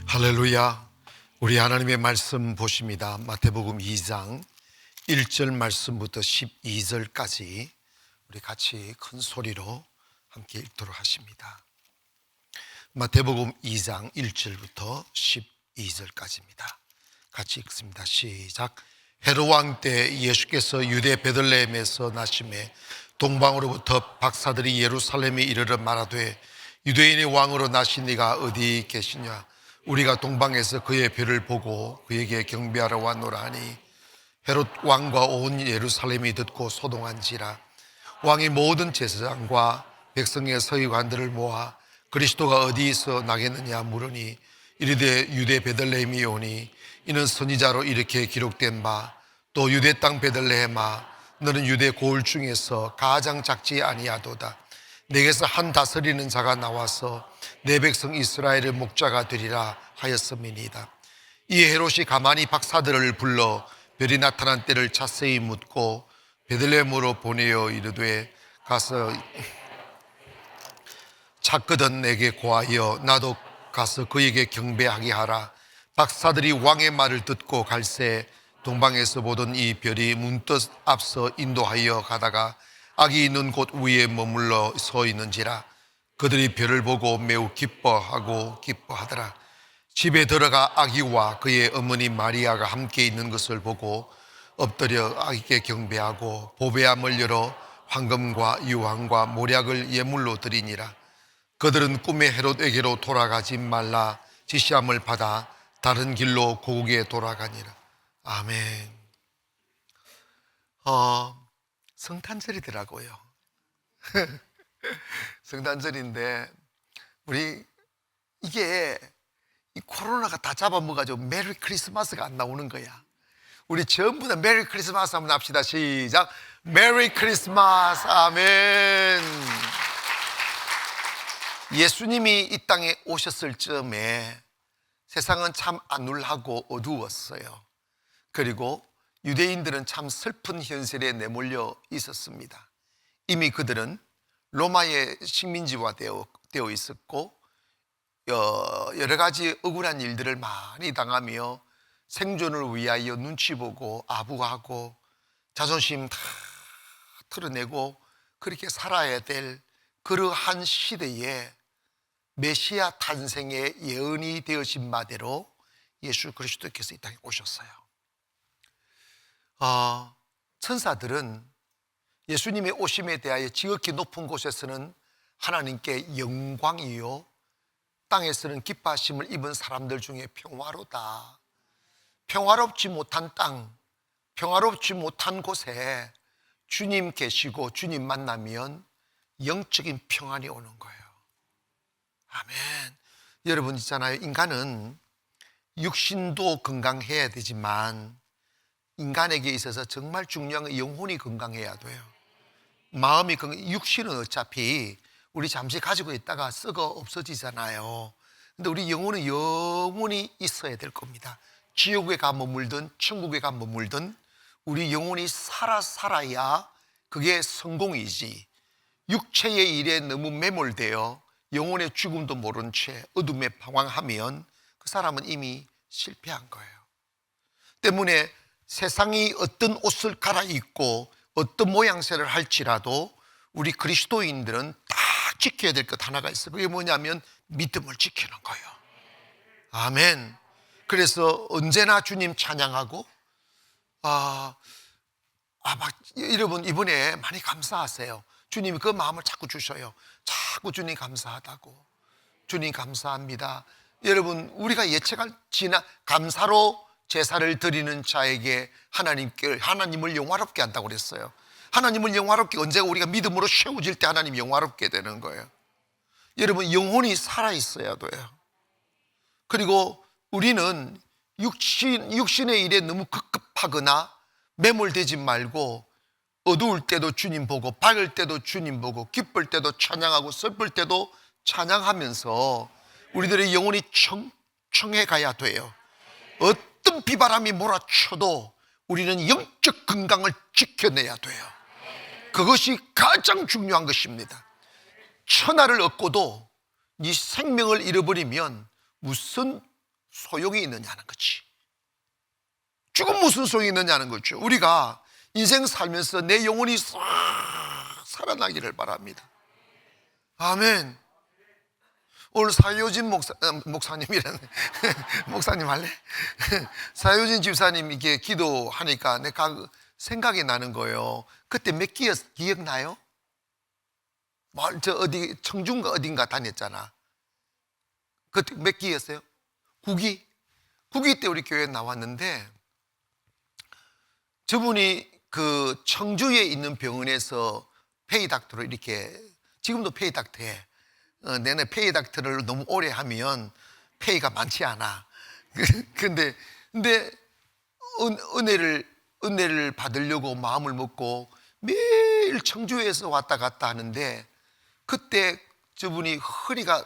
할렐루야. 우리 하나님의 말씀 보십니다. 마태복음 2장 1절 말씀부터 12절까지 우리 같이 큰 소리로 함께 읽도록 하십니다. 마태복음 2장 1절부터 12절까지입니다. 같이 읽습니다. 시작. 헤롯 왕 때 예수께서 유대 베들레헴에서 나심에 동방으로부터 박사들이 예루살렘에 이르러 말하되 유대인의 왕으로 나신 이가 어디 계시냐? 우리가 동방에서 그의 별을 보고 그에게 경배하러 왔노라 하니 헤롯 왕과 온 예루살렘이 듣고 소동한지라. 왕이 모든 제사장과 백성의 서기관들을 모아 그리스도가 어디서 나겠느냐 물으니 이르되 유대 베들레헴이 오니 이는 선지자로 이렇게 기록된 바 또 유대 땅 베들레헴아 너는 유대 고을 중에서 가장 작지 아니하도다. 내게서 한 다스리는 자가 나와서 내 백성 이스라엘의 목자가 되리라 하였음이니이다. 이에 헤롯이 가만히 박사들을 불러 별이 나타난 때를 자세히 묻고 베들레헴으로 보내어 이르되 가서 찾거든 내게 고하여 나도 가서 그에게 경배하게 하라. 박사들이 왕의 말을 듣고 갈새 동방에서 보던 이 별이 문득 앞서 인도하여 가다가 아기 있는 곳 위에 머물러 서 있는지라. 그들이 별을 보고 매우 기뻐하더라. 집에 들어가 아기와 그의 어머니 마리아가 함께 있는 것을 보고 엎드려 아기께 경배하고 보배함을 열어 황금과 유황과 모략을 예물로 드리니라. 그들은 꿈에 헤롯에게로 돌아가지 말라 지시함을 받아 다른 길로 고국에 돌아가니라. 아멘. 성탄절이더라고요. 성탄절인데 우리 이게 이 코로나가 다 잡아먹어가지고 메리 크리스마스가 안 나오는 거야. 우리 전부 다 메리 크리스마스 한번 합시다. 시작. 메리 크리스마스. 아멘. 예수님이 이 땅에 오셨을 즈음에 세상은 참 안울하고 어두웠어요. 그리고 유대인들은 참 슬픈 현실에 내몰려 있었습니다. 이미 그들은 로마의 식민지화되어 있었고 여러 가지 억울한 일들을 많이 당하며 생존을 위하여 눈치 보고 아부하고 자존심 다 털어내고 그렇게 살아야 될 그러한 시대에 메시아 탄생의 예언이 되어진 바대로 예수 그리스도께서 이 땅에 오셨어요. 천사들은 예수님의 오심에 대하여 지극히 높은 곳에서는 하나님께 영광이요 땅에서는 기뻐하심을 입은 사람들 중에 평화로다. 평화롭지 못한 땅, 평화롭지 못한 곳에 주님 계시고 주님 만나면 영적인 평안이 오는 거예요. 아멘. 여러분 있잖아요. 인간은 육신도 건강해야 되지만 인간에게 있어서 정말 중요한 건 영혼이 건강해야 돼요. 마음이 육신은 어차피 우리 잠시 가지고 있다가 썩어 없어지잖아요. 근데 우리 영혼은 영원히 있어야 될 겁니다. 지옥에 가 머물든 천국에 가 머물든 우리 영혼이 살아야 그게 성공이지. 육체의 일에 너무 매몰되어 영혼의 죽음도 모른 채 어둠에 방황하면 그 사람은 이미 실패한 거예요. 때문에 세상이 어떤 옷을 갈아입고 어떤 모양새를 할지라도 우리 그리스도인들은 딱 지켜야 될 것 하나가 있어요. 그게 뭐냐면 믿음을 지키는 거예요. 아멘. 그래서 언제나 주님 찬양하고 여러분 이번에 많이 감사하세요. 주님이 그 마음을 자꾸 주셔요. 자꾸 주님 감사하다고. 주님 감사합니다. 여러분 우리가 예측할 감사로 제사를 드리는 자에게 하나님을 영화롭게 한다고 그랬어요. 하나님을 영화롭게 언제가 우리가 믿음으로 세워질 때 하나님 영화롭게 되는 거예요. 여러분 영혼이 살아있어야 돼요. 그리고 우리는 육신의 일에 너무 급급하거나 매몰되지 말고 어두울 때도 주님 보고 밝을 때도 주님 보고 기쁠 때도 찬양하고 슬플 때도 찬양하면서 우리들의 영혼이 청청해 가야 돼요. 어떤 비바람이 몰아쳐도 우리는 영적 건강을 지켜내야 돼요. 그것이 가장 중요한 것입니다. 천하를 얻고도 네 생명을 잃어버리면 무슨 소용이 있느냐는 거지. 죽음 무슨 소용이 있느냐는 거죠. 우리가 인생 살면서 내 영혼이 싹 살아나기를 바랍니다. 아멘. 오늘 사효진 목사님이라는 목사님 할래? 사효진 집사님 이게 기도하니까 내가 생각이 나는 거예요. 그때 몇 기억나요? 저 어디 청중가 어딘가 다녔잖아. 그때 몇 기였어요? 9기? 9기 때 우리 교회에 나왔는데 저분이 그 청주에 있는 병원에서 페이닥터로 이렇게, 지금도 페이닥터 해. 내내 페이닥터를 너무 오래 하면 페이가 많지 않아. 근데 은혜를 받으려고 마음을 먹고 매일 청주에서 왔다 갔다 하는데, 그때 저분이 허리가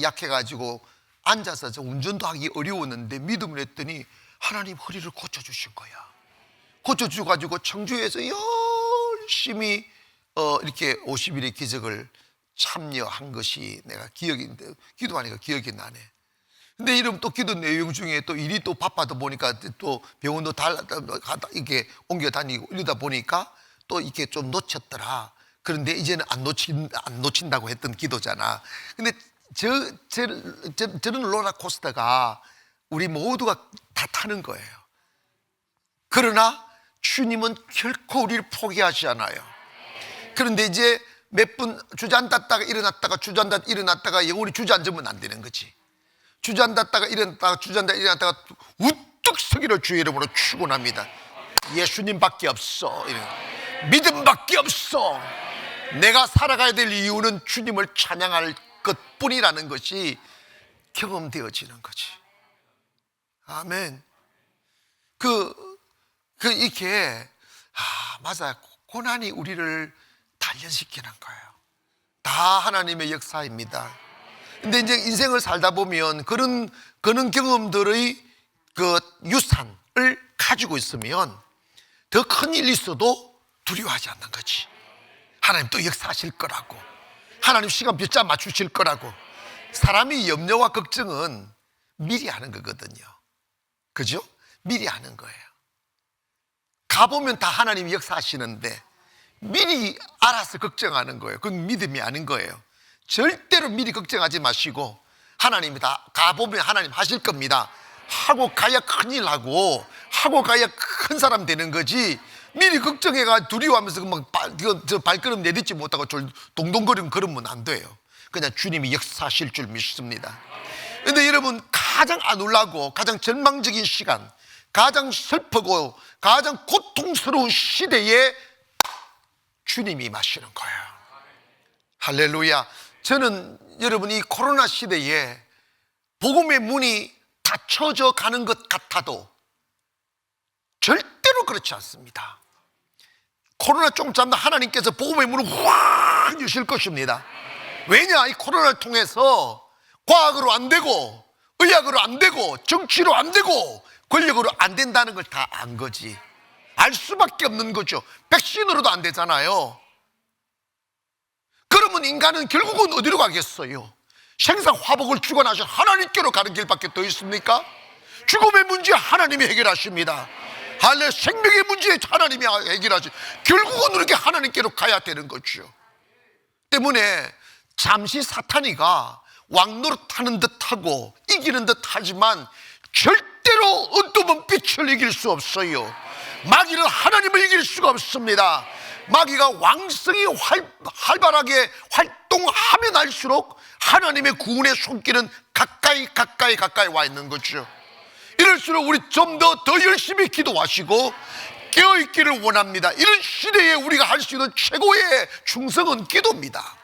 약해가지고 앉아서 운전도 하기 어려웠는데 믿음을 했더니 하나님 허리를 고쳐주신 거야. 고쳐주가지고 청주에서 열심히 이렇게 50일의 기적을 참여한 것이 내가 기억인데, 기도하니까 기억이 나네. 근데 이러면 또 기도 내용 중에 또 일이 또 바빠다 보니까 또 병원도 이렇게 옮겨 다니고 이러다 보니까 또 이렇게 좀 놓쳤더라. 그런데 이제는 안 놓친다고 했던 기도잖아. 근데 저런 롤러코스터가 우리 모두가 다 타는 거예요. 그러나 주님은 결코 우리를 포기하지 않아요. 그런데 이제 몇 분 주저앉았다가 일어났다가 주저앉았다가 일어났다가 영원히 주저앉으면 안 되는 거지. 주저앉았다가 일어났다가 우뚝 서기를 주의 이름으로 축원합니다. 예수님밖에 없어. 믿음밖에 없어. 내가 살아가야 될 이유는 주님을 찬양할 것뿐이라는 것이 경험되어지는 거지. 아멘. 이렇게 맞아요. 고난이 우리를 단련시키는 거예요. 다 하나님의 역사입니다. 근데 이제 인생을 살다 보면 그런 경험들의 그 유산을 가지고 있으면 더 큰 일이 있어도 두려워하지 않는 거지. 하나님 또 역사하실 거라고, 하나님 시간 몇 맞추실 거라고. 사람이 염려와 걱정은 미리 하는 거거든요. 그죠? 미리 하는 거예요. 가보면 다 하나님이 역사하시는데 미리 알아서 걱정하는 거예요. 그건 믿음이 아닌 거예요. 절대로 미리 걱정하지 마시고, 하나님이 다 가보면 하나님 하실 겁니다 하고 가야 큰일 하고 가야 큰 사람 되는 거지, 미리 걱정해가 두려워하면서 막 발걸음 내딛지 못하고 동동거리면 그러면 안 돼요. 그냥 주님이 역사하실 줄 믿습니다. 그런데 여러분, 가장 안 울라고 가장 절망적인 시간, 가장 슬프고 가장 고통스러운 시대에 주님이 임하시는 거예요. 할렐루야. 저는 여러분, 이 코로나 시대에 복음의 문이 닫혀져 가는 것 같아도 절대로 그렇지 않습니다. 코로나 조금 지나면 하나님께서 복음의 문을 확 여실 것입니다. 왜냐? 이 코로나를 통해서 과학으로 안 되고 의학으로 안 되고 정치로 안 되고 권력으로 안 된다는 걸 다 안 거지. 알 수밖에 없는 거죠. 백신으로도 안 되잖아요. 그러면 인간은 결국은 어디로 가겠어요? 생사화복을 주관하신 하나님께로 가는 길밖에 더 있습니까? 죽음의 문제 하나님이 해결하십니다. 할렐루야. 생명의 문제 하나님이 해결하시. 결국은 이렇게 하나님께로 가야 되는 거죠. 때문에 잠시 사탄이가 왕노릇하는 듯하고 이기는 듯하지만 절대로 어두운 빛을 이길 수 없어요. 마귀는 하나님을 이길 수가 없습니다. 마귀가 왕성히 활발하게 활동하면 할수록 하나님의 구원의 손길은 가까이 와 있는 거죠. 이럴수록 우리 좀 더 열심히 기도하시고 깨어있기를 원합니다. 이런 시대에 우리가 할 수 있는 최고의 충성은 기도입니다.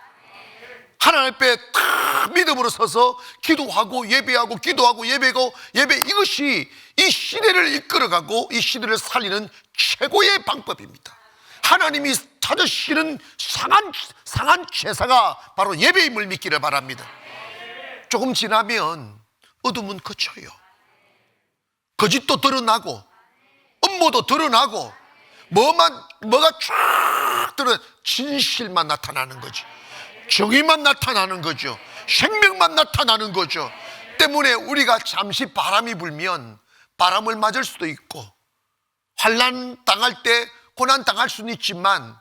하나님 앞에 딱 믿음으로 서서 기도하고 예배하고 기도하고 예배하고 예배, 이것이 이 시대를 이끌어가고 이 시대를 살리는 최고의 방법입니다. 하나님이 찾으시는 상한 제사가 바로 예배임을 믿기를 바랍니다. 조금 지나면 어둠은 그쳐요. 거짓도 드러나고 음모도 드러나고 뭐가 쫙 드러나, 진실만 나타나는 거지. 정의만 나타나는 거죠. 생명만 나타나는 거죠. 때문에 우리가 잠시 바람이 불면 바람을 맞을 수도 있고 환난 당할 때 고난 당할 수는 있지만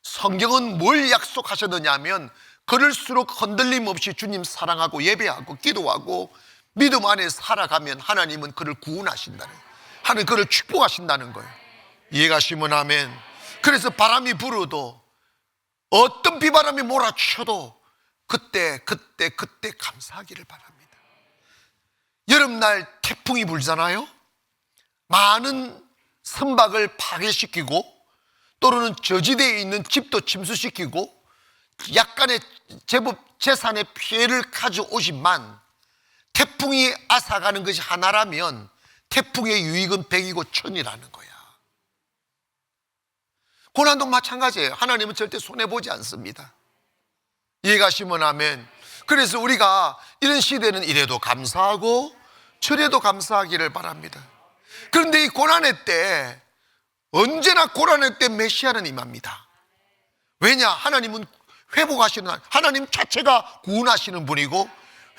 성경은 뭘 약속하셨느냐 하면 그럴수록 흔들림 없이 주님 사랑하고 예배하고 기도하고 믿음 안에 살아가면 하나님은 그를 구원하신다는 거예요. 하나님 그를 축복하신다는 거예요. 이해가시면 아멘. 그래서 바람이 불어도 어떤 비바람이 몰아쳐도 그때 감사하기를 바랍니다. 여름날 태풍이 불잖아요. 많은 선박을 파괴시키고 또는 저지대에 있는 집도 침수시키고 약간의 제법 재산의 피해를 가져오지만 태풍이 앗아가는 것이 하나라면 태풍의 유익은 백이고 천이라는 거야. 고난도 마찬가지예요. 하나님은 절대 손해보지 않습니다. 이해가시면 아멘. 그래서 우리가 이런 시대는 이래도 감사하고 저래도 감사하기를 바랍니다. 그런데 이 고난의 때, 언제나 고난의 때 메시아는 임합니다. 왜냐? 하나님은 회복하시는, 하나님 자체가 구원하시는 분이고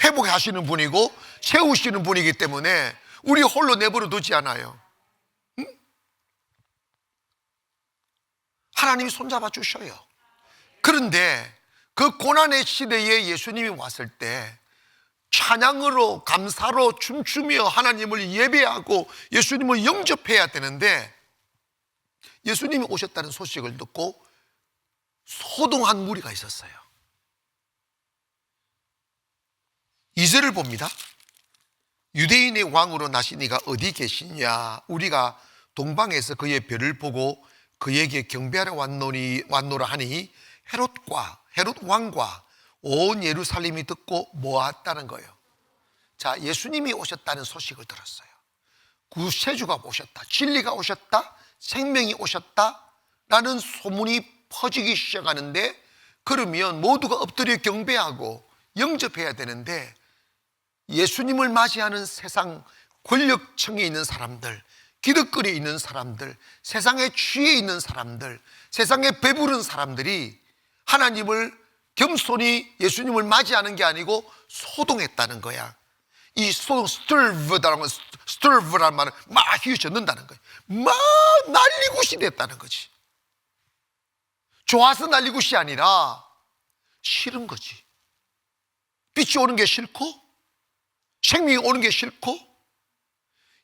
회복하시는 분이고 세우시는 분이기 때문에 우리 홀로 내버려 두지 않아요. 응? 하나님이 손잡아 주셔요. 그런데 그 고난의 시대에 예수님이 왔을 때 찬양으로 감사로 춤추며 하나님을 예배하고 예수님을 영접해야 되는데 예수님이 오셨다는 소식을 듣고 소동한 무리가 있었어요. 2절을 봅니다. 유대인의 왕으로 나신 이가 어디 계시냐? 우리가 동방에서 그의 별을 보고 그에게 경배하러 왔노라 하니 헤롯 왕과 온 예루살렘이 듣고 모았다는 거예요. 자, 예수님이 오셨다는 소식을 들었어요. 구세주가 오셨다, 진리가 오셨다, 생명이 오셨다 라는 소문이 퍼지기 시작하는데, 그러면 모두가 엎드려 경배하고 영접해야 되는데 예수님을 맞이하는 세상 권력층에 있는 사람들, 기득권에 있는 사람들, 세상에 취해 있는 사람들, 세상에 배부른 사람들이 하나님을 겸손히 예수님을 맞이하는 게 아니고 소동했다는 거야. 이 소동, 스트르브라는 말은 막 휘젓는다는 거야. 막 난리굿이 됐다는 거지. 좋아서 난리굿이 아니라 싫은 거지. 빛이 오는 게 싫고 생명이 오는 게 싫고.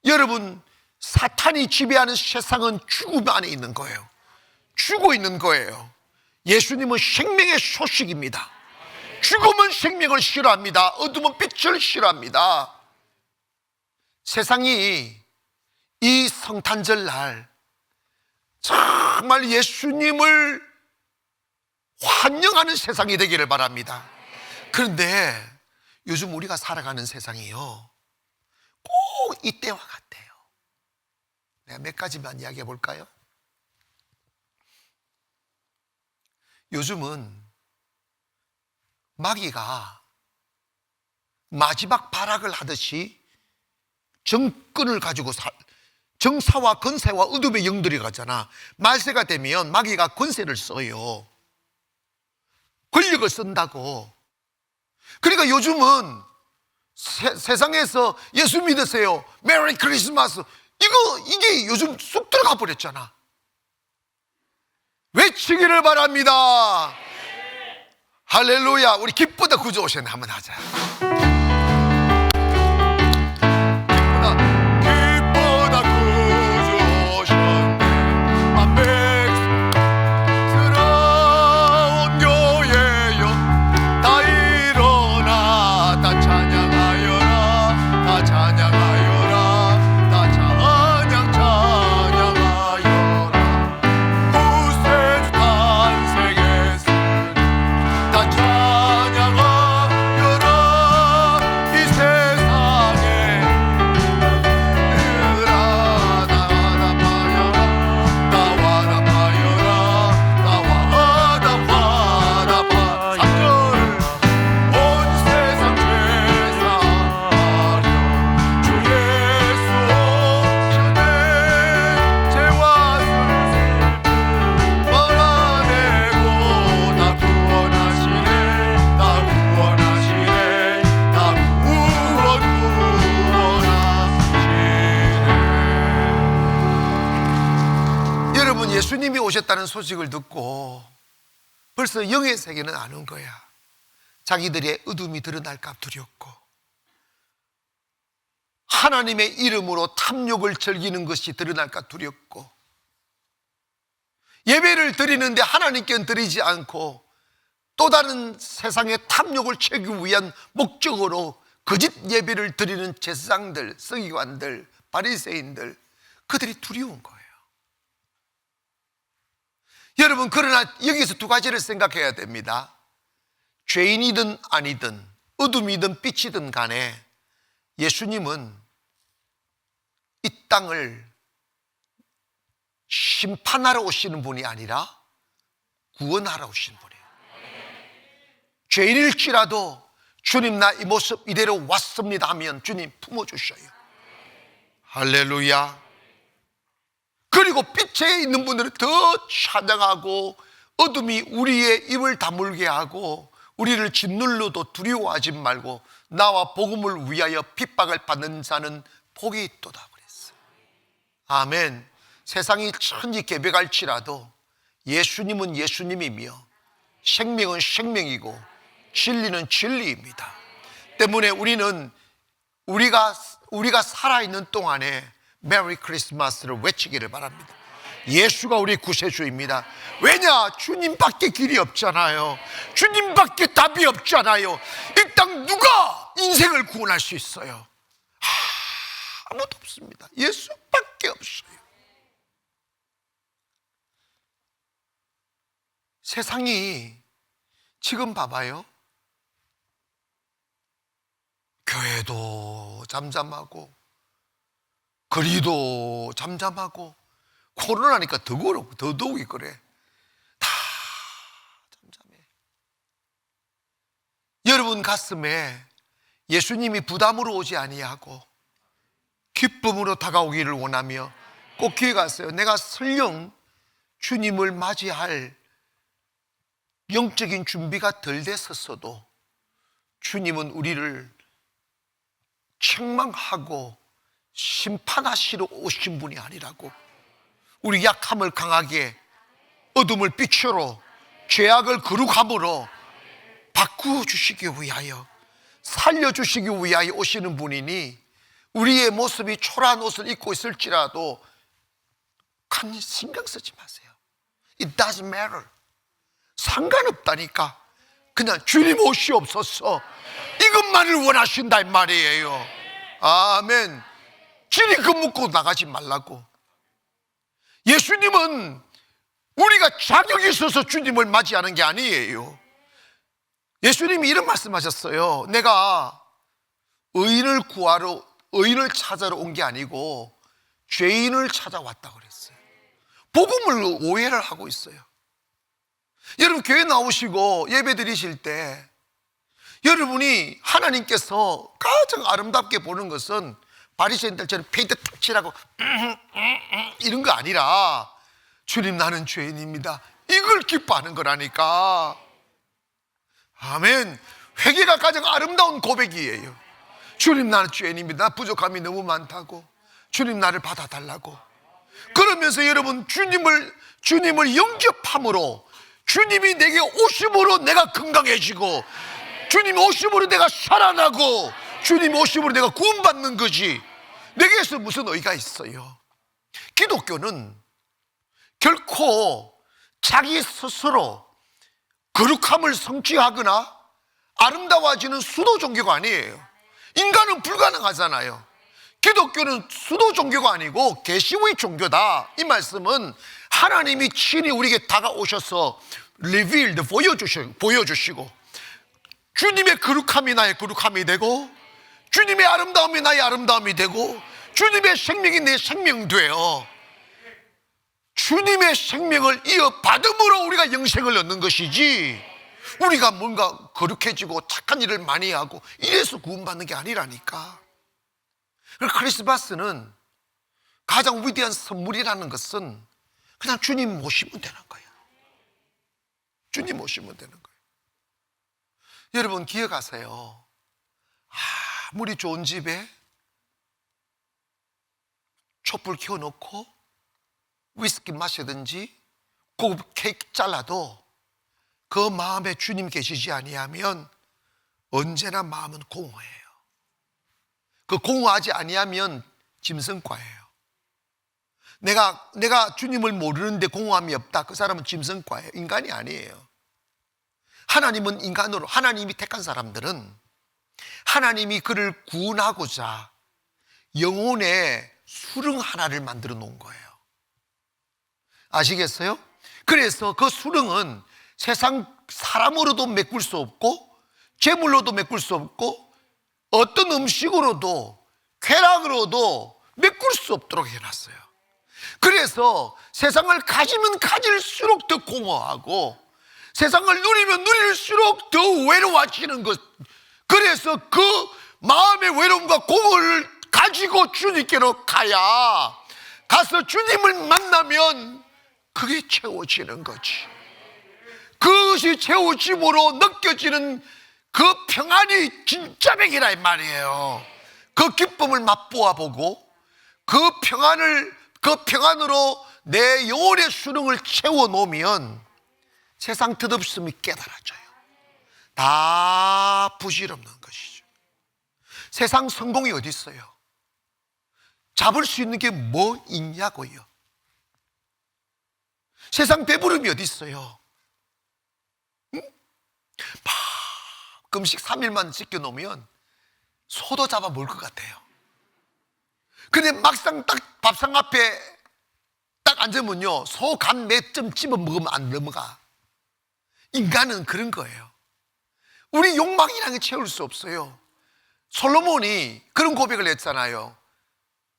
여러분, 사탄이 지배하는 세상은 죽음 안에 있는 거예요. 죽어 있는 거예요. 예수님은 생명의 소식입니다. 죽음은 생명을 싫어합니다. 어둠은 빛을 싫어합니다. 세상이 이 성탄절 날 정말 예수님을 환영하는 세상이 되기를 바랍니다. 그런데 요즘 우리가 살아가는 세상이요, 꼭 이때와 같아요. 내가 몇 가지만 이야기해 볼까요? 요즘은 마귀가 마지막 발악을 하듯이 정권을 가지고 정사와 권세와 어둠의 영들이 가잖아. 말세가 되면 마귀가 권세를 써요. 권력을 쓴다고. 그러니까 요즘은 세상에서 예수 믿으세요, 메리 크리스마스, 이게 요즘 쑥 들어가 버렸잖아. 외치기를 바랍니다. 할렐루야. 우리 기쁘다 구주 오셨네. 한번 하자. 기쁘다 구주 오셨네. 만백스러운 교회여, 다 일어나, 다 찬양하여라, 다 찬양하여라, 다 찬양하여라. 구세주 탄생했으니 다 찬양하여라. 오셨다는 소식을 듣고 벌써 영의 세계는 아는 거야. 자기들의 어둠이 드러날까 두렵고, 하나님의 이름으로 탐욕을 즐기는 것이 드러날까 두렵고, 예배를 드리는데 하나님께는 드리지 않고 또 다른 세상의 탐욕을 채우기 위한 목적으로 거짓 예배를 드리는 제사장들, 서기관들, 바리새인들, 그들이 두려운 거예요. 여러분, 그러나 여기서 두 가지를 생각해야 됩니다. 죄인이든 아니든 어둠이든 빛이든 간에 예수님은 이 땅을 심판하러 오시는 분이 아니라 구원하러 오시는 분이에요. 죄인일지라도 주님, 나 이 모습 이대로 왔습니다 하면 주님 품어주셔요. 할렐루야. 그리고 빛에 있는 분들은 더 찬양하고, 어둠이 우리의 입을 다물게 하고 우리를 짓눌러도 두려워하지 말고 나와 복음을 위하여 핍박을 받는 자는 복이 있도다 그랬어요. 아멘. 세상이 천지개벽할지라도 예수님은 예수님이며 생명은 생명이고 진리는 진리입니다. 때문에 우리는 우리가 살아있는 동안에 메리 크리스마스를 외치기를 바랍니다. 예수가 우리 구세주입니다. 왜냐? 주님밖에 길이 없잖아요. 주님밖에 답이 없잖아요. 이 땅 누가 인생을 구원할 수 있어요? 아무도 없습니다. 예수밖에 없어요. 세상이 지금 봐봐요. 교회도 잠잠하고 거리도 잠잠하고, 코로나니까 더 그렇고 더더욱이 그래. 다 잠잠해. 여러분 가슴에 예수님이 부담으로 오지 아니하고 기쁨으로 다가오기를 원하며 꼭 기억하세요. 내가 설령 주님을 맞이할 영적인 준비가 덜 됐었어도 주님은 우리를 책망하고 심판하시러 오신 분이 아니라고. 우리 약함을 강하게, 어둠을 빛으로, 죄악을 거룩함으로 바꾸어 주시기 위하여, 살려주시기 위하여 오시는 분이니 우리의 모습이 초라한 옷을 입고 있을지라도 간 신경 쓰지 마세요. It doesn't matter. 상관없다니까. 그냥 주님 오시옵소서, 이것만을 원하신다 이 말이에요. 아멘. 진이 그 묻고 나가지 말라고. 예수님은 우리가 자격이 있어서 주님을 맞이하는 게 아니에요. 예수님이 이런 말씀하셨어요. 내가 의인을 구하러, 의인을 찾아러 온 게 아니고 죄인을 찾아왔다 그랬어요. 복음을 오해를 하고 있어요. 여러분 교회 나오시고 예배 드리실 때 여러분이 하나님께서 가장 아름답게 보는 것은 바리새인들처럼 페인트 탁 칠하고 이런 거 아니라, 주님 나는 죄인입니다, 이걸 기뻐하는 거라니까. 아멘. 회개가 가장 아름다운 고백이에요. 주님 나는 죄인입니다, 부족함이 너무 많다고, 주님 나를 받아달라고. 그러면서 여러분 주님을 영접함으로, 주님이 내게 오심으로 내가 건강해지고, 주님 오심으로 내가 살아나고, 주님 오심으로 내가 구원받는 거지, 내게서 무슨 의의가 있어요? 기독교는 결코 자기 스스로 거룩함을 성취하거나 아름다워지는 수도 종교가 아니에요. 인간은 불가능하잖아요. 기독교는 수도 종교가 아니고 계시의 종교다. 이 말씀은 하나님이 친히 우리에게 다가오셔서 revealed, 보여주시고, 주님의 거룩함이 나의 거룩함이 되고, 주님의 아름다움이 나의 아름다움이 되고, 주님의 생명이 내 생명 되어 주님의 생명을 이어받음으로 우리가 영생을 얻는 것이지, 우리가 뭔가 거룩해지고 착한 일을 많이 하고 이래서 구원받는 게 아니라니까. 크리스마스는 가장 위대한 선물이라는 것은 그냥 주님 모시면 되는 거예요. 주님 모시면 되는 거예요. 여러분 기억하세요. 아무리 좋은 집에 촛불 켜놓고 위스키 마시든지 꼭 케이크 잘라도 그 마음에 주님 계시지 아니하면 언제나 마음은 공허해요. 그 공허하지 아니하면 짐승과예요. 내가 주님을 모르는데 공허함이 없다, 그 사람은 짐승과예요. 인간이 아니에요. 하나님은 인간으로, 하나님이 택한 사람들은 하나님이 그를 구원하고자 영혼의 수릉 하나를 만들어 놓은 거예요. 아시겠어요? 그래서 그 수릉은 세상 사람으로도 메꿀 수 없고 재물로도 메꿀 수 없고 어떤 음식으로도 쾌락으로도 메꿀 수 없도록 해놨어요. 그래서 세상을 가지면 가질수록 더 공허하고 세상을 누리면 누릴수록 더 외로워지는 것. 그래서 그 마음의 외로움과 공허를 가지고 주님께로 가서 주님을 만나면 그게 채워지는 거지. 그것이 채워짐으로 느껴지는 그 평안이 진짜 백이라 이 말이에요. 그 기쁨을 맛보아 보고 그 평안으로 내 영혼의 수능을 채워 놓으면 세상 뜻없음이 깨달아져요. 다 부질없는 것이죠. 세상 성공이 어디 있어요? 잡을 수 있는 게 뭐 있냐고요. 세상 배부름이 어디 있어요? 응? 금식 3일만 지켜놓으면 소도 잡아 먹을 것 같아요. 근데 막상 딱 밥상 앞에 딱 앉으면요, 소 간 몇 점 집어 먹으면 안 넘어가. 인간은 그런 거예요. 우리 욕망이라는 게 채울 수 없어요. 솔로몬이 그런 고백을 했잖아요.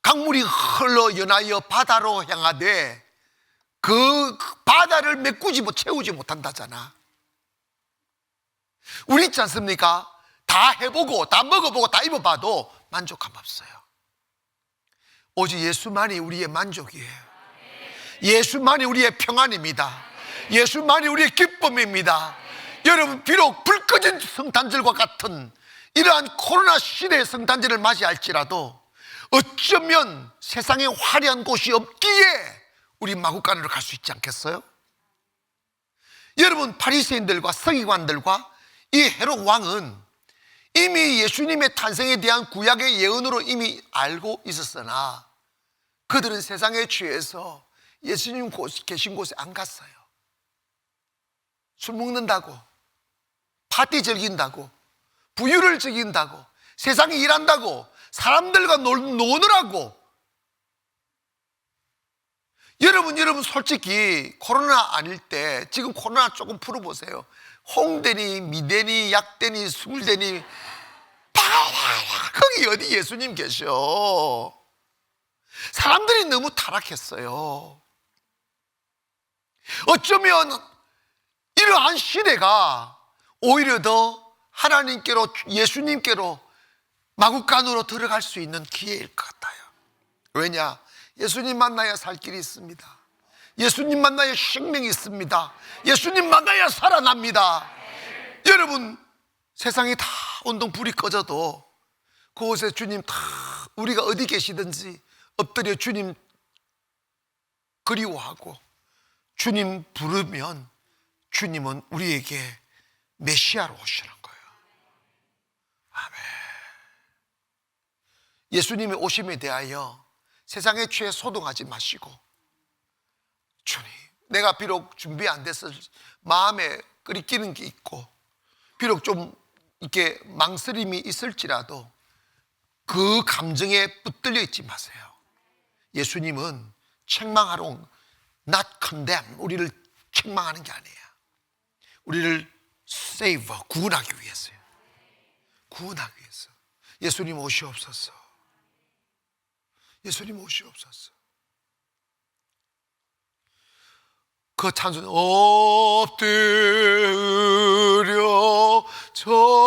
강물이 흘러 연하여 바다로 향하되 그 바다를 메꾸지 채우지 못한다잖아. 우리 있지 않습니까? 다 해보고 다 먹어보고 다 입어봐도 만족함 없어요. 오직 예수만이 우리의 만족이에요. 예수만이 우리의 평안입니다. 예수만이 우리의 기쁨입니다. 여러분, 비록 불 꺼진 성탄절과 같은 이러한 코로나 시대의 성탄절을 맞이할지라도 어쩌면 세상에 화려한 곳이 없기에 우리 마구간으로 갈 수 있지 않겠어요? 여러분, 바리새인들과 서기관들과 이 헤롯 왕은 이미 예수님의 탄생에 대한 구약의 예언으로 이미 알고 있었으나 그들은 세상에 취해서 예수님 계신 곳에 안 갔어요. 술 먹는다고, 파티 즐긴다고, 부유를 즐긴다고, 세상에 일한다고, 사람들과 노느라고. 여러분 솔직히 코로나 아닐 때 지금 코로나 조금 풀어보세요. 홍대니 미대니 약대니 술대니 거기 어디 예수님 계셔. 사람들이 너무 타락했어요. 어쩌면 이러한 시대가 오히려 더 하나님께로, 예수님께로 마구간으로 들어갈 수 있는 기회일 것 같아요. 왜냐? 예수님 만나야 살 길이 있습니다. 예수님 만나야 생명이 있습니다. 예수님 만나야 살아납니다. 여러분, 세상이 다 온통 불이 꺼져도 그곳에 주님 다, 우리가 어디 계시든지 엎드려 주님 그리워하고 주님 부르면 주님은 우리에게 메시아로 오시는 거예요. 아멘. 예수님의 오심에 대하여 세상에 취해 소동하지 마시고, 주님, 내가 비록 준비 안 돼서 마음에 끓이끼는 게 있고 비록 좀 이렇게 망설임이 있을지라도 그 감정에 붙들려 있지 마세요. 예수님은 책망하러, not condemn, 우리를 책망하는 게 아니에요. 우리를 save, 구원하기 위해서요. 구원하기 위해서. 예수님 오시옵소서. 예수님 오시옵소서. 그 찬송, 엎드려 절하세,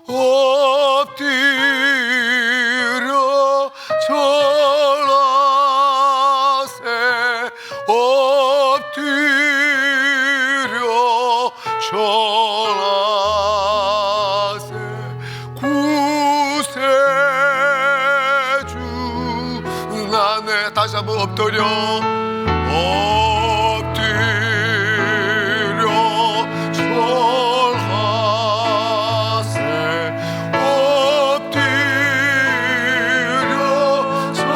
엎드려 절하세, 엎드려 절하세, 구세주 나네. 다시 다시 한번 엎드려 절하세 엎드려 절하세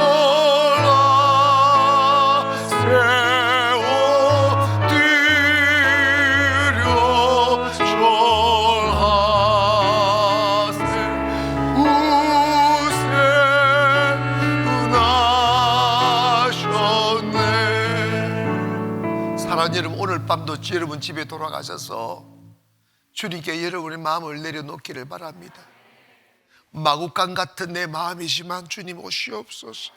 사랑하는 여러분, 오늘 밤도 여러분 집에 돌아가셔서 주님께 여러분의 마음을 내려놓기를 바랍니다. 마구간 같은 내 마음이지만 주님 오시옵소서.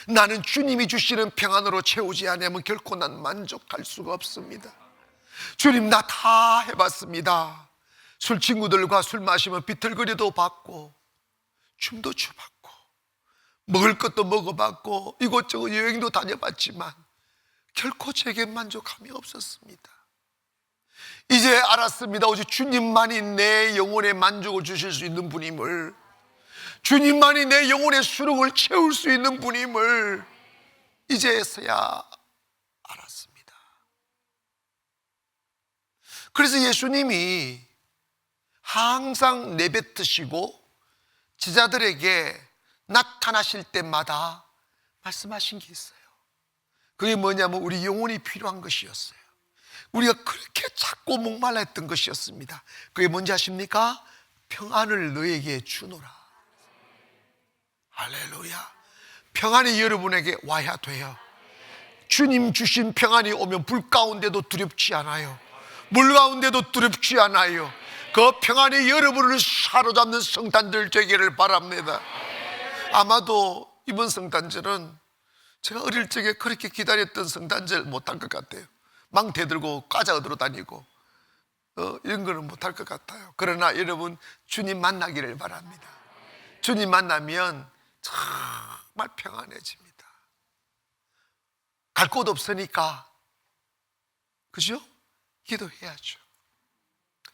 나는 주님이 주시는 평안으로 채우지 않으면 결코 난 만족할 수가 없습니다. 주님, 나 다 해봤습니다. 술 친구들과 술 마시면 비틀거리도 받고 춤도 추봤고 먹을 것도 먹어봤고 이곳저곳 여행도 다녀봤지만 결코 제게 만족함이 없었습니다. 이제 알았습니다. 오직 주님만이 내 영혼에 만족을 주실 수 있는 분임을, 주님만이 내 영혼의 수렁을 채울 수 있는 분임을 이제서야 알았습니다. 그래서 예수님이 항상 내뱉으시고 제자들에게 나타나실 때마다 말씀하신 게 있어요. 그게 뭐냐면 우리 영혼이 필요한 것이었어요. 우리가 그렇게 찾고 목말라 했던 것이었습니다. 그게 뭔지 아십니까? 평안을 너에게 주노라. 할렐루야. 평안이 여러분에게 와야 돼요. 주님 주신 평안이 오면 불 가운데도 두렵지 않아요. 물 가운데도 두렵지 않아요. 그 평안이 여러분을 사로잡는 성탄절 되기를 바랍니다. 아마도 이번 성탄절은 제가 어릴 적에 그렇게 기다렸던 성탄절 못할 것 같아요. 망태 들고 과자 얻으러 다니고 이런 거는 못할 것 같아요. 그러나 여러분, 주님 만나기를 바랍니다. 주님 만나면 정말 평안해집니다. 갈 곳 없으니까, 그죠? 기도해야죠.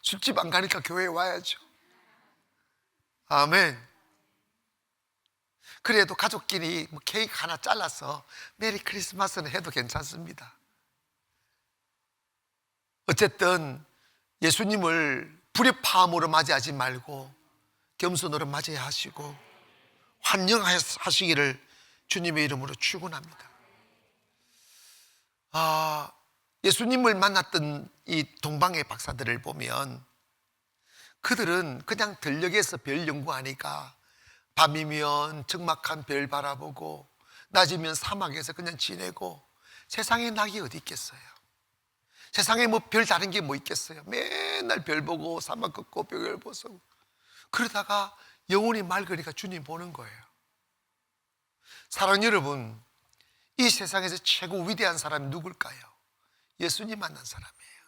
술집 안 가니까 교회에 와야죠. 아멘. 그래도 가족끼리 케이크 하나 잘라서 메리 크리스마스는 해도 괜찮습니다. 어쨌든 예수님을 불협화음으로 맞이하지 말고 겸손으로 맞이해야 하시고 환영하시기를 주님의 이름으로 축원합니다. 예수님을 만났던 이 동방의 박사들을 보면 그들은 그냥 들녘에서 별 연구하니까 밤이면 적막한 별 바라보고 낮이면 사막에서 그냥 지내고 세상에 낙이 어디 있겠어요? 세상에 뭐 별 다른 게 뭐 있겠어요? 맨날 별 보고 사막 걷고 별 보고 그러다가 영혼이 맑으니까 주님 보는 거예요. 사랑하는 여러분, 이 세상에서 최고 위대한 사람이 누굴까요? 예수님 만난 사람이에요.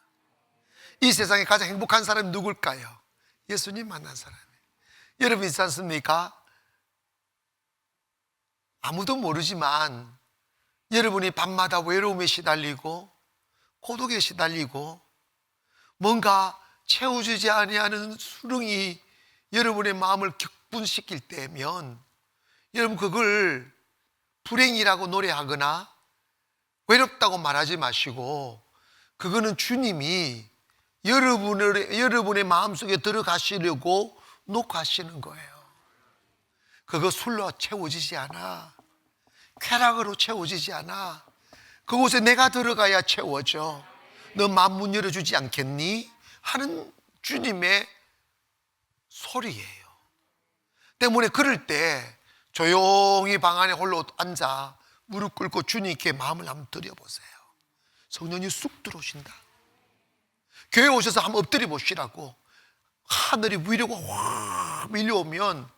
이 세상에 가장 행복한 사람이 누굴까요? 예수님 만난 사람이에요. 여러분 있지 않습니까? 아무도 모르지만 여러분이 밤마다 외로움에 시달리고 고독에 시달리고 뭔가 채워주지 아니하는 수렁이 여러분의 마음을 격분시킬 때면 여러분 그걸 불행이라고 노래하거나 외롭다고 말하지 마시고 그거는 주님이 여러분의 마음속에 들어가시려고 녹화하시는 거예요. 그거 술로 채워지지 않아. 쾌락으로 채워지지 않아. 그곳에 내가 들어가야 채워져. 너 마음 문 열어주지 않겠니? 하는 주님의 소리예요. 때문에 그럴 때 조용히 방 안에 홀로 앉아 무릎 꿇고 주님께 마음을 한번 드려보세요. 성령이 쑥 들어오신다. 교회 오셔서 한번 엎드려 보시라고. 하늘이 위로가 확 밀려오면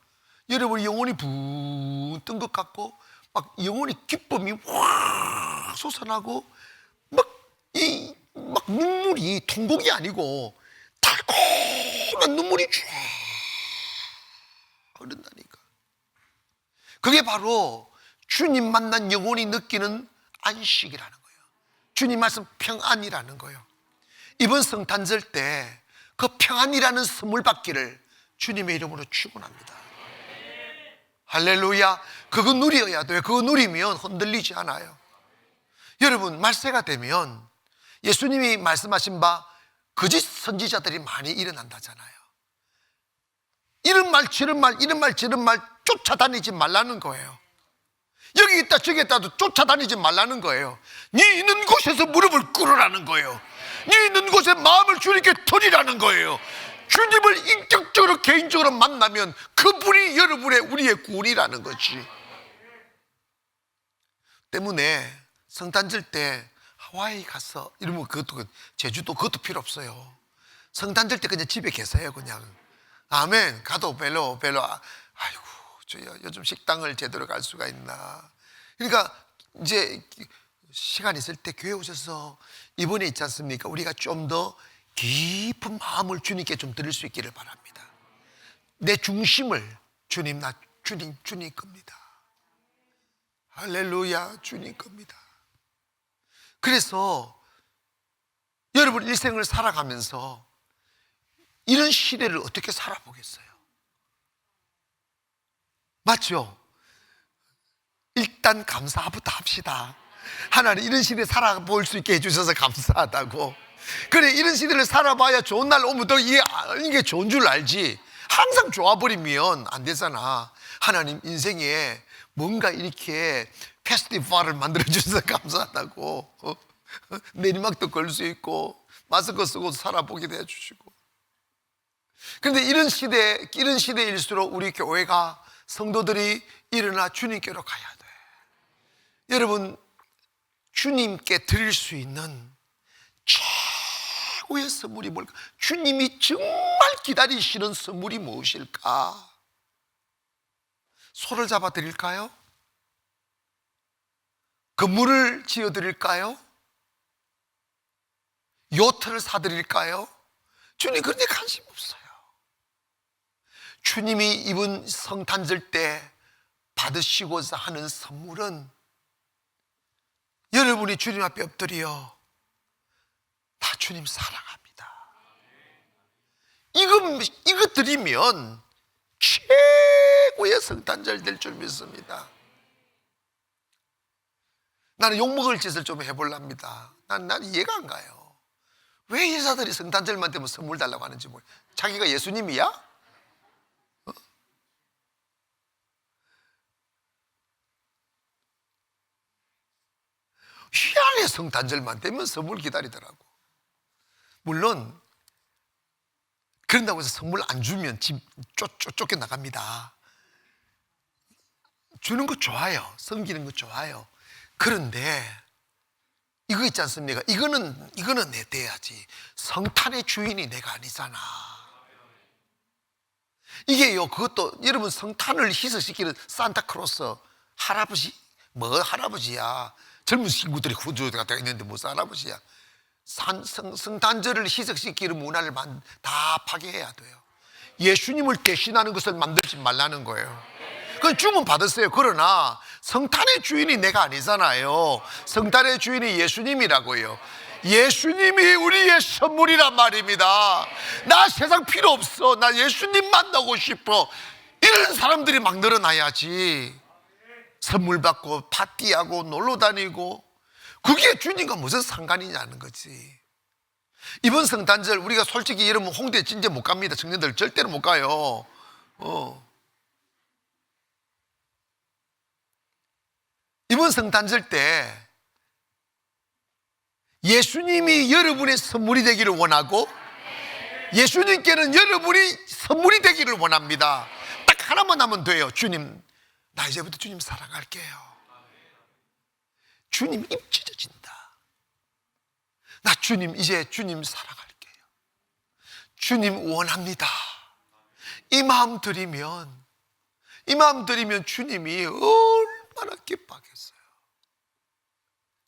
여러분 영혼이 붕 뜬 것 같고 막 영혼이 기쁨이 확 솟아나고 막 눈물이 통곡이 아니고 달콤한 눈물이 쫙 흐른다니까. 그게 바로 주님 만난 영혼이 느끼는 안식이라는 거예요. 주님 말씀 평안이라는 거예요. 이번 성탄절 때 그 평안이라는 선물 받기를 주님의 이름으로 축원합니다. 할렐루야. 그거 누려야 돼요. 그거 누리면 흔들리지 않아요. 여러분, 말세가 되면 예수님이 말씀하신 바 거짓 선지자들이 많이 일어난다잖아요. 이런 말 저런 말 이런 말 저런 말 쫓아다니지 말라는 거예요. 여기 있다 저기 있다도 쫓아다니지 말라는 거예요. 네 있는 곳에서 무릎을 꿇으라는 거예요. 네 있는 곳에 마음을 주님께 드리라는 거예요. 주님을 인격적으로 개인적으로 만나면 그분이 여러분의 우리의 구원이라는 거지. 때문에 성탄절 때 하와이 가서 이러면 그것도 제주도 그것도 필요 없어요. 성탄절 때 그냥 집에 계세요. 그냥 아멘. 가도 별로 아이고 저 요즘 식당을 제대로 갈 수가 있나. 그러니까 이제 시간 있을 때 교회 오셔서 이번에 있지 않습니까? 우리가 좀 더 깊은 마음을 주님께 좀 드릴 수 있기를 바랍니다. 내 중심을 주님 겁니다. 할렐루야. 주님 겁니다. 그래서 여러분 일생을 살아가면서 이런 시대를 어떻게 살아보겠어요? 맞죠? 일단 감사부터 합시다. 하나님 이런 시대 살아볼 수 있게 해주셔서 감사하다고. 그래, 이런 시대를 살아봐야 좋은 날 오면 또 이게 좋은 줄 알지. 항상 좋아버리면 안 되잖아. 하나님 인생에 뭔가 이렇게 페스티벌을 만들어주셔서 감사하다고. 내리막도 걸 수 있고 마스크 쓰고 살아보게 해주시고. 그런데 이런 시대일수록 우리 교회가 성도들이 일어나 주님께로 가야 돼. 여러분, 주님께 드릴 수 있는 최고의 선물이 뭘까? 주님이 정말 기다리시는 선물이 무엇일까? 소를 잡아 드릴까요? 건물을 지어 드릴까요? 요트를 사 드릴까요? 주님 그런 데 관심 없어요. 주님이 이번 성탄절 때 받으시고자 하는 선물은 여러분이 주님 앞에 엎드려 다 주님 사랑합니다. 이거 드리면 최고의 성탄절 될 줄 믿습니다. 나는 욕먹을 짓을 좀 해보랍니다. 난 이해가 안 가요. 왜 여자들이 성탄절만 되면 선물 달라고 하는지 모르겠어요. 자기가 예수님이야? 희한해. 성탄절만 되면 선물 기다리더라고. 물론 그런다고 해서 선물 안 주면 집 쫓겨나갑니다. 주는 거 좋아요. 섬기는 거 좋아요. 그런데 이거 있지 않습니까? 이거는 내 돼야지. 성탄의 주인이 내가 아니잖아. 이게요, 그것도 여러분 성탄을 희석시키는 산타크로스 할아버지, 뭐 할아버지야. 젊은 친구들이 구조가 되어 있는데 무슨 할아버지야. 성탄절을 희석시키는 문화를 다 파괴해야 돼요. 예수님을 대신하는 것을 만들지 말라는 거예요. 그건 주문 받았어요. 그러나 성탄의 주인이 내가 아니잖아요. 성탄의 주인이 예수님이라고요. 예수님이 우리의 선물이란 말입니다. 나 세상 필요 없어. 나 예수님 만나고 싶어. 이런 사람들이 막 늘어나야지. 선물 받고 파티하고 놀러 다니고 그게 주님과 무슨 상관이냐는 거지. 이번 성탄절 우리가 솔직히 이러면 홍대 진짜 못 갑니다. 청년들 절대로 못 가요. 이번 성탄절 때 예수님이 여러분의 선물이 되기를 원하고 예수님께는 여러분이 선물이 되기를 원합니다. 딱 하나만 하면 돼요. 주님, 나 이제부터 주님 사랑할게요. 주님 입 찢어진다. 나 주님 이제 주님 사랑할게요. 주님 원합니다. 이 마음 드리면 주님이 얼마나 기뻐하겠어요.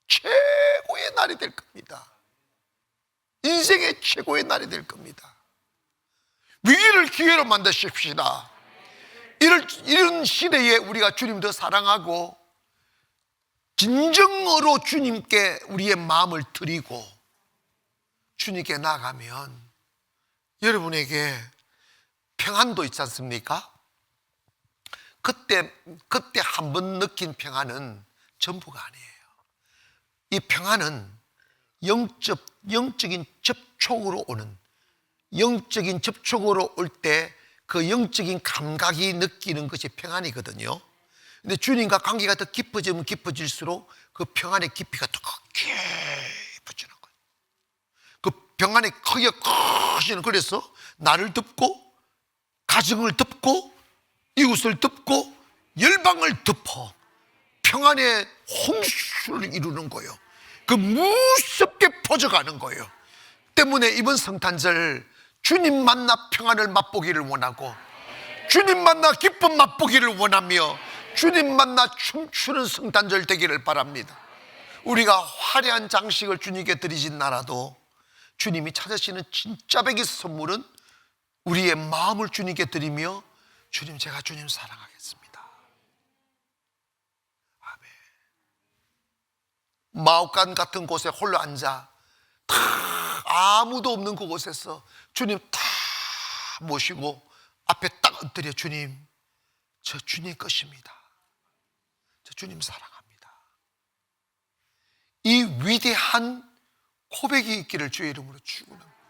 최고의 날이 될 겁니다. 인생의 최고의 날이 될 겁니다. 위기를 기회로 만드십시다. 이런 시대에 우리가 주님 더 사랑하고 진정으로 주님께 우리의 마음을 드리고 주님께 나가면 여러분에게 평안도 있지 않습니까? 그때 한 번 느낀 평안은 전부가 아니에요. 이 평안은 영적인 접촉으로 오는, 영적인 접촉으로 올 때 그 영적인 감각이 느끼는 것이 평안이거든요. 근데 주님과 관계가 더 깊어지면 깊어질수록 그 평안의 깊이가 더 깊어지는 거예요. 그 평안의 크기가 커지는, 그래서 나를 덮고 가정을 덮고 이웃을 덮고 열방을 덮어 평안의 홍수를 이루는 거예요. 그 무섭게 퍼져가는 거예요. 때문에 이번 성탄절 주님 만나 평안을 맛보기를 원하고, 주님 만나 기쁨 맛보기를 원하며, 주님 만나 춤추는 성탄절 되기를 바랍니다. 우리가 화려한 장식을 주님께 드리진 않아도 주님이 찾으시는 진짜 백의 선물은 우리의 마음을 주님께 드리며, 주님, 제가 주님 사랑하겠습니다. 아멘. 마옥간 같은 곳에 홀로 앉아 아무도 없는 그곳에서 주님 다 모시고 앞에 딱 엎드려, 주님, 저 주님 것입니다. 저 주님 사랑합니다. 이 위대한 고백이 있기를 주의 이름으로 축원합니다.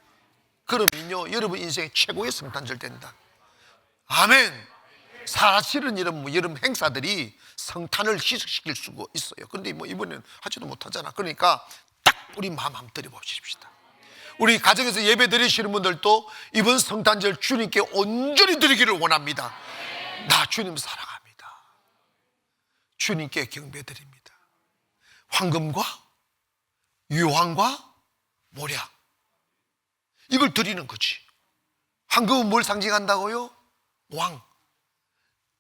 그러면요, 여러분 인생의 최고의 성탄절 된다. 아멘. 사실은 여러분 행사들이 성탄을 희석시킬 수가 있어요. 그런데 이번에는 하지도 못하잖아. 그러니까 딱 우리 마음 한번 드려보십시다. 우리 가정에서 예배 드리시는 분들도 이번 성탄절 주님께 온전히 드리기를 원합니다. 나 주님 사랑합니다. 주님께 경배드립니다. 황금과 유황과 모략, 이걸 드리는 거지. 황금은 뭘 상징한다고요? 왕.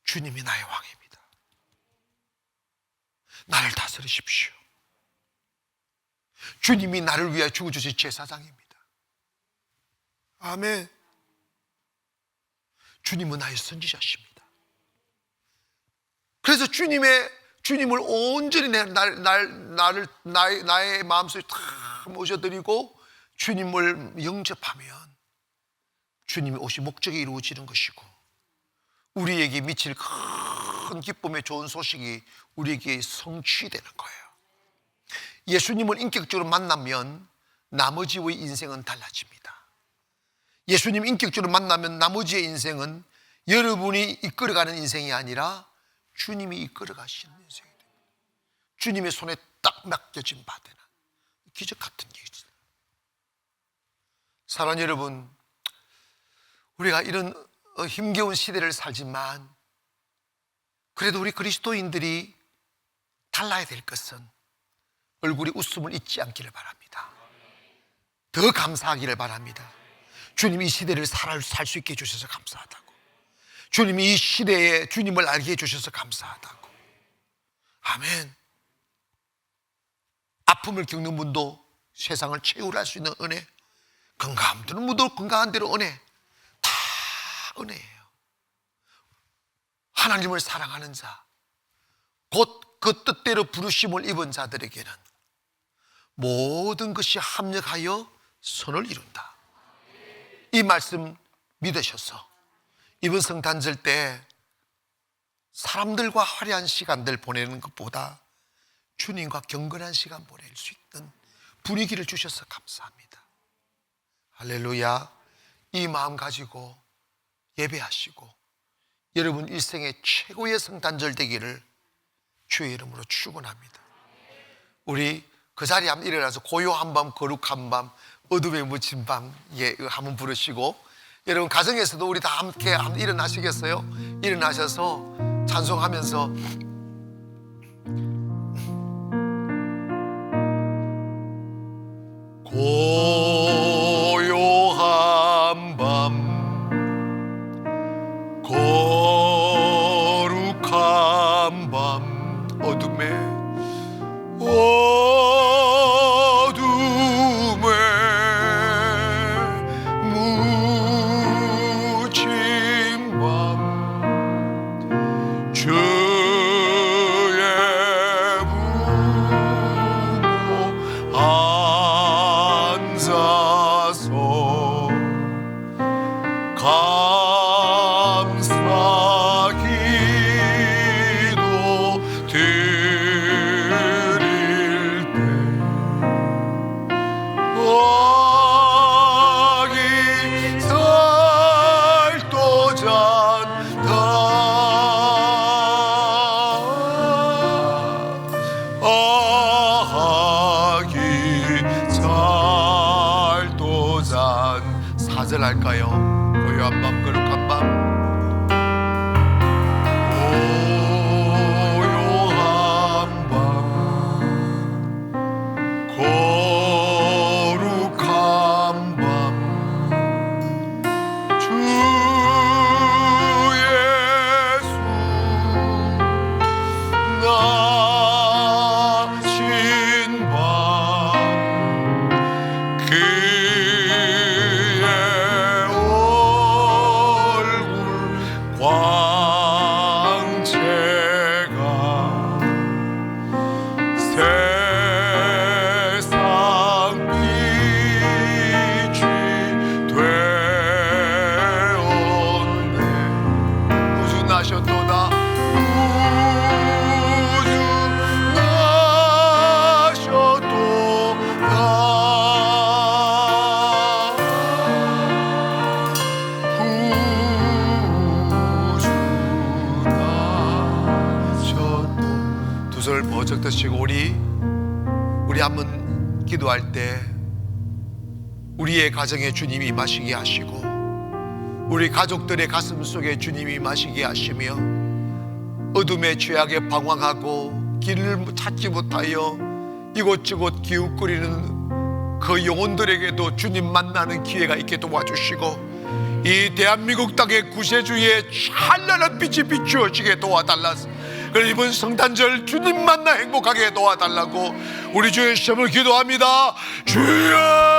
주님이 나의 왕입니다. 나를 다스리십시오. 주님이 나를 위하여 죽어주신 제사장입니다. 아멘. 주님은 나의 선지자십니다. 그래서 주님을 온전히 나의 마음속에 다 모셔드리고 주님을 영접하면 주님이 오신 목적이 이루어지는 것이고, 우리에게 미칠 큰 기쁨의 좋은 소식이 우리에게 성취되는 거예요. 예수님을 인격적으로 만나면 나머지의 인생은 달라집니다. 예수님 인격적으로 만나면 나머지의 인생은 여러분이 이끌어가는 인생이 아니라 주님이 이끌어가시는 인생이 됩니다. 주님의 손에 딱 맡겨진 바 되는 기적 같은 일이죠. 사랑하는 여러분, 우리가 이런 힘겨운 시대를 살지만 그래도 우리 그리스도인들이 달라야 될 것은 얼굴에 웃음을 잊지 않기를 바랍니다. 더 감사하기를 바랍니다. 주님이 이 시대를 살 수 있게 해주셔서 감사하다고, 주님이 이 시대에 주님을 알게 해주셔서 감사하다고. 아멘. 아픔을 겪는 분도 세상을 채우할 수 있는 은혜, 건강한 분도 건강한 대로 은혜, 다 은혜예요. 하나님을 사랑하는 자, 곧 그 뜻대로 부르심을 입은 자들에게는 모든 것이 합력하여 선을 이룬다. 이 말씀 믿으셔서 이번 성탄절 때 사람들과 화려한 시간들 보내는 것보다 주님과 경건한 시간 보낼 수 있는 분위기를 주셔서 감사합니다. 할렐루야. 이 마음 가지고 예배하시고 여러분 일생의 최고의 성탄절 되기를 주의 이름으로 축원합니다. 우리 그 자리에 한번 일어나서 고요한 밤, 거룩한 밤, 어둠에 묻힌 밤, 한번 부르시고, 여러분 가정에서도 우리 다 함께 한번 일어나시겠어요? 일어나셔서 찬송하면서 고요한 밤, 거룩한 밤, 어둠에 묻힌 밤, 주의 부모 앉아 거룩한 밤, 거룩한 밤. 버쩍 드시고 우리 한번 기도할 때 우리의 가정에 주님이 임하시게 하시고 우리 가족들의 가슴 속에 주님이 임하시게 하시며 어둠의 죄악에 방황하고 길을 찾지 못하여 이곳저곳 기웃거리는 그 영혼들에게도 주님 만나는 기회가 있게 도와주시고 이 대한민국 땅의 구세주의 찬란한 빛이 비추어지게 도와달라서 이번 성탄절 주님 만나 행복하게 도와달라고 우리 주의 시험을 기도합니다. 주여